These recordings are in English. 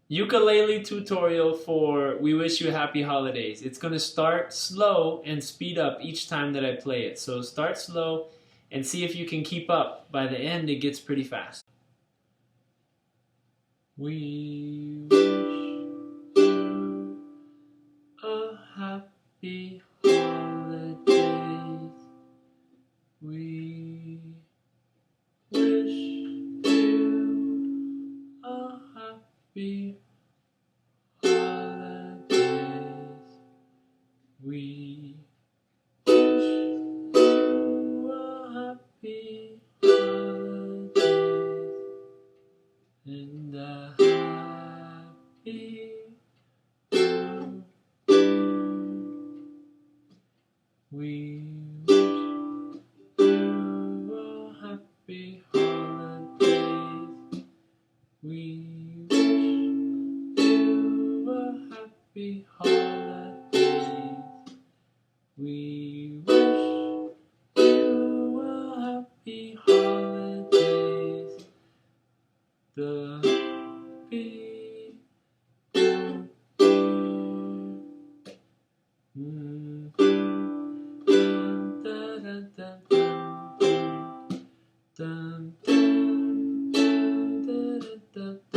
Ukulele tutorial for We Wish You Happy Holidays. It's going to start slow and speed up each time that I play it. So start slow and see if you can keep up. By the end, it gets pretty fast. We wish you a happy holidays. We wish you a happy holidays. We wish you a happy holidays and a happy new year. We wish you a happy holidays. We wish you a happy holidays. We wish you a happy holidays. The happy new year. Dun, dun, dun, dun, dun, dun, dun, dun, dun,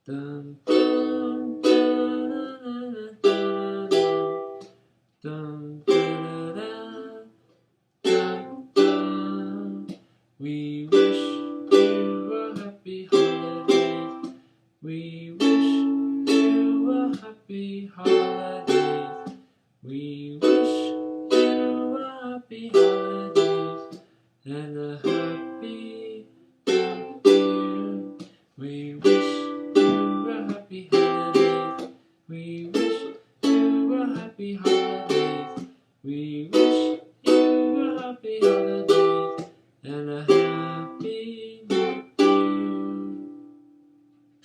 dun, dun, dun, dun, dun, dun, we wish you a happy holidays. We wish you a happy holidays. We wish you a happy holidays and a happy new year. We wish you a happy holidays. We wish you a happy holidays. We wish